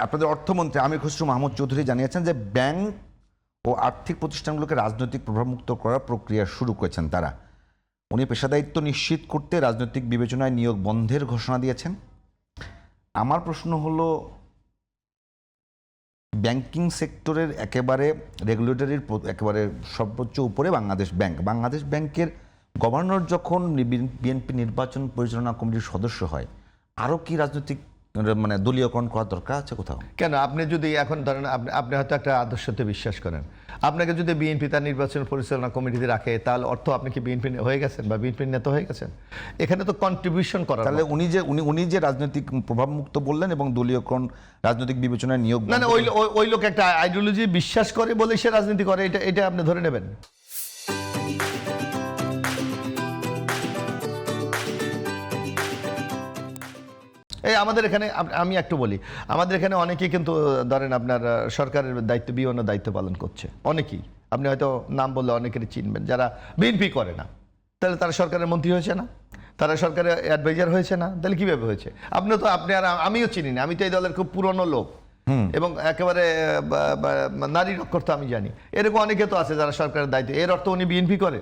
আপনাদের অর্থমন্ত্রী আমির খসরু মাহমুদ চৌধুরী জানিয়েছেন যে ব্যাংক ও আর্থিক প্রতিষ্ঠানগুলোকে রাজনৈতিক প্রভাবমুক্ত করার প্রক্রিয়া শুরু করেছেন তারা। উনি পেশাদায়িত্ব নিশ্চিত করতে রাজনৈতিক বিবেচনায় নিয়োগ বন্ধের ঘোষণা দিয়েছেন। আমার প্রশ্ন হলো, ব্যাংকিং সেক্টরের একেবারে রেগুলেটরির একেবারে সর্বোচ্চ উপরে বাংলাদেশ ব্যাংকের গভর্নর যখন বিএনপি নির্বাচন পরিচালনা কমিটির সদস্য হয়, আরও কি রাজনৈতিক মানে দলীয়করণ করার দরকার আছে কোথাও? কেন? আপনি যদি এখন ধরেন আপনি হয়তো একটা আদর্শতে বিশ্বাস করেন, আপনাকে যদি বিএনপি তার নির্বাচন পরিচালনা কমিটিতে রাখে, তাহলে অর্থ আপনি কি বিএনপি হয়ে গেছেন বা বিএনপির নেতা হয়ে গেছেন? এখানে তো কন্ট্রিবিউশন করা। তাহলে উনি যে রাজনৈতিক প্রভাবমুক্ত বললেন এবং দলীয়করণ রাজনৈতিক বিবেচনায় নিয়োগ, না ওই লোক একটা আইডিওলজি বিশ্বাস করে বলে সে রাজনীতি করে, এটা আপনি ধরে নেবেন। এই আমাদের এখানে আমি একটু বলি, আমাদের এখানে অনেকেই কিন্তু ধরেন আপনার সরকারের দায়িত্ব বিভিন্ন দায়িত্ব পালন করছে অনেকেই। আপনি হয়তো নাম বললে অনেকেরই চিনবেন, যারা বিএনপি করে না, তাহলে তারা সরকারের মন্ত্রী হয়েছে না, তারা সরকারের অ্যাডভাইজার হয়েছে না, তাহলে কীভাবে হয়েছে? আপনি আর আমিও চিনি না, আমি তো এই দলের খুব পুরনো লোক এবং একেবারে নারী অক্ষর তো আমি জানি। এরকম অনেকে তো আছে যারা সরকারের দায়িত্ব। এর অর্থ উনি বিএনপি করে?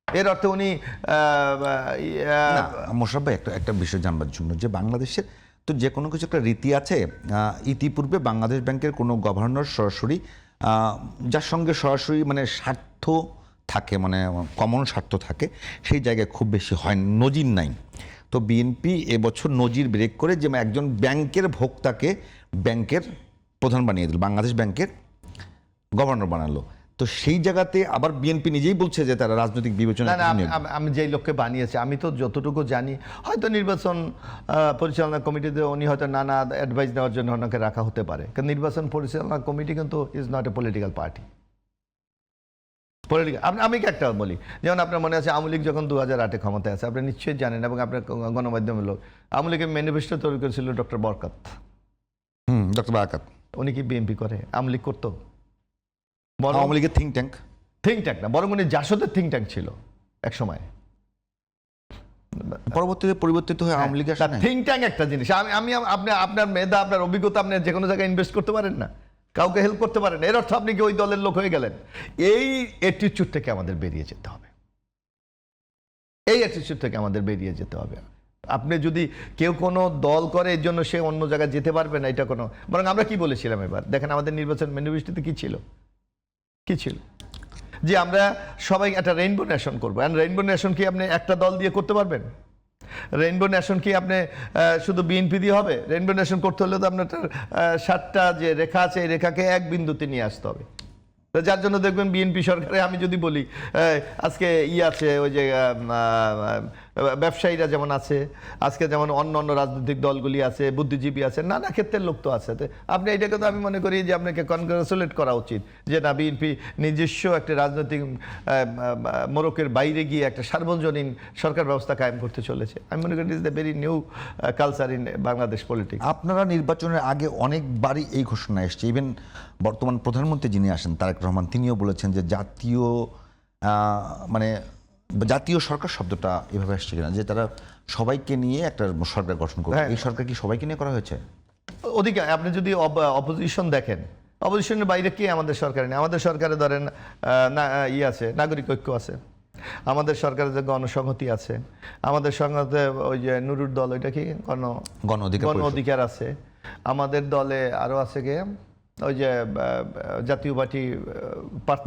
এর অর্থে উনি মোশাররফ ভাই একটা বিষয় জানবার জন্য, যে বাংলাদেশের তো যে কোনো কিছু একটা রীতি আছে। ইতিপূর্বে বাংলাদেশ ব্যাংকের কোনো গভর্নর সরাসরি যার সঙ্গে সরাসরি মানে স্বার্থ থাকে, মানে কমন স্বার্থ থাকে, সেই জায়গায় খুব বেশি হয়, নজির নাই। তো বিএনপি এবছর নজির ব্রেক করে যে একজন ব্যাংকের ভোক্তাকে ব্যাংকের প্রধান বানিয়ে দিল, বাংলাদেশ ব্যাংকের গভর্নর বানালো। তো সেই জায়গাতে আবার বিএনপি নিজেই বলছে যে তারা রাজনৈতিক বিবেচনা। আমি যেই লোককে বানিয়েছি, আমি তো যতটুকু জানি, হয়তো নির্বাচন পরিচালনা কমিটিতে উনি হয়তো নানা অ্যাডভাইস নেওয়ার জন্য ওনাকে রাখা হতে পারে, কারণ নির্বাচন পরিচালনা কমিটি কিন্তু is not a political party. আমি একটা বলি, যেমন আপনার মনে আছে আওয়ামী লীগ যখন 2008-এ ক্ষমতায় আছে, আপনি নিশ্চয়ই জানেন এবং আপনার গণমাধ্যমের লোক, আওয়ামী লীগের ম্যানিফেস্টো তৈরি করেছিল ডক্টর বরকত। ডক্টর বরকত উনি কি বিএনপি করে? আওয়ামী লীগ করতো? আওয়ামী লীগের থিঙ্ক ট্যাঙ্ক না, বরং উনি জাসদের থিঙ্ক ট্যাঙ্ক ছিল এক সময়, পরবর্তীতে পরিবর্তিত হয়ে আওয়ামী লীগের থিঙ্ক ট্যাঙ্ক একটা জিনিস। আমি আপনার মেধা, আপনার অভিজ্ঞতা, আপনি যে কোনো জায়গায় ইনভেস্ট করতে পারেন না, কাউকে হেল্প করতে পারেন, এর অর্থ আপনি কি ওই দলের লোক হয়ে গেলেন? এই অ্যাটিটিউড থেকে আমাদের বেরিয়ে যেতে হবে, এই অ্যাটিটিউড থেকে আমাদের বেরিয়ে যেতে হবে। আপনি যদি কেউ কোনো দল করে এর জন্য সে অন্য জায়গায় যেতে পারবে না, এটা কোনো, বরং আমরা কি বলেছিলাম এবার দেখেন, আমাদের নির্বাচন ম্যানিফেস্টোতে কি ছিল যে আমরা সবাই একটা রেইনবো নেশন করবো। রেইনবো নেশন কি আপনি একটা দল দিয়ে করতে পারবেন? রেইনবো নেশন কি আপনি শুধু বিএনপি দিয়ে হবে? রেইনবো নেশন করতে হলে তো আপনার 7টা যে রেখা আছে, এই রেখাকে এক বিন্দুতে নিয়ে আসতে হবে। তো যার জন্য দেখবেন বিএনপি সরকারে, আমি যদি বলি আজকে আছে ওই যে ব্যবসায়ীরা যেমন আছে, আজকে যেমন অন্য রাজনৈতিক দলগুলি আছে, বুদ্ধিজীবী আছে, নানা ক্ষেত্রের লোক তো আছে। আপনি এটাকে তো আমি মনে করি যে আপনাকে কনগ্রাচুলেট করা উচিত যে না, বিএনপি নিজস্ব একটা রাজনৈতিক মোড়কের বাইরে গিয়ে একটা সার্বজনীন সরকার ব্যবস্থা কায়েম করতে চলেছে। আমি মনে করি it is the very new culture in Bangladesh politics. আপনারা নির্বাচনের আগে অনেকবারই এই ঘোষণা এসছে, ইভেন বর্তমান প্রধানমন্ত্রী যিনি আসেন তারেক রহমান, তিনিও বলেছেন যে জাতীয় সরকার শব্দটা এভাবে আসছে কিনা, যে তারা সবাইকে নিয়ে একটা সরকার গঠন করবে। এই সরকার কি সবাইকে নিয়ে করা হয়েছে? ওদিকে আপনি যদি অপোজিশন দেখেন, অপোজিশনের বাইরে কে আমাদের সরকারে নেই? আমাদের সরকারে ধরেন আছে, নাগরিক ঐক্য আছে, আমাদের সরকারে যে গণসংহতি আছে, আমাদের সঙ্গে ওই যে নুরুর দল, ওইটা কি গণ অধিকার আছে, আমাদের দলে আরো আছে কে ওই যে জাতীয় পার্টি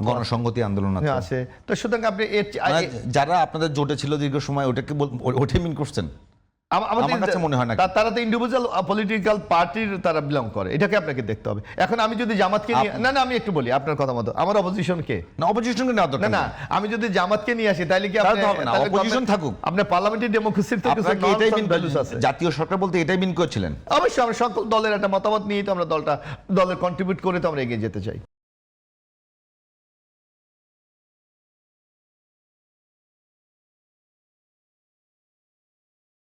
গণসংহতি আন্দোলন আছে। তো সুতরাং আপনি যারা আপনাদের জোটে ছিল দীর্ঘ সময়, ওটাই মিন করছেন? আমার কাছে মনে হয় না, তারা তো ইন্ডিভিজুয়াল পলিটিক্যাল পার্টির তারা বিলং করে, এটাকে আপনাকে দেখতে হবে। এখন আমি যদি জামাতকে নিয়ে না আমি একটু বলি আপনার কথা মতো, আমার অপোজিশনকে না আমি যদি জামাতকে নিয়ে আসি, তাহলে কি অপোজিশন থাকুক? আপনি পার্লামেন্টারি ডেমোক্রেসির থেকে জাতীয় সরকার বলতে এটাই মিন করেছিলেন? অবশ্যই আমরা সকল দলের একটা মতামত নিয়ে তো আমরা দলের কন্ট্রিবিউট করে তো আমরা এগিয়ে যেতে চাই।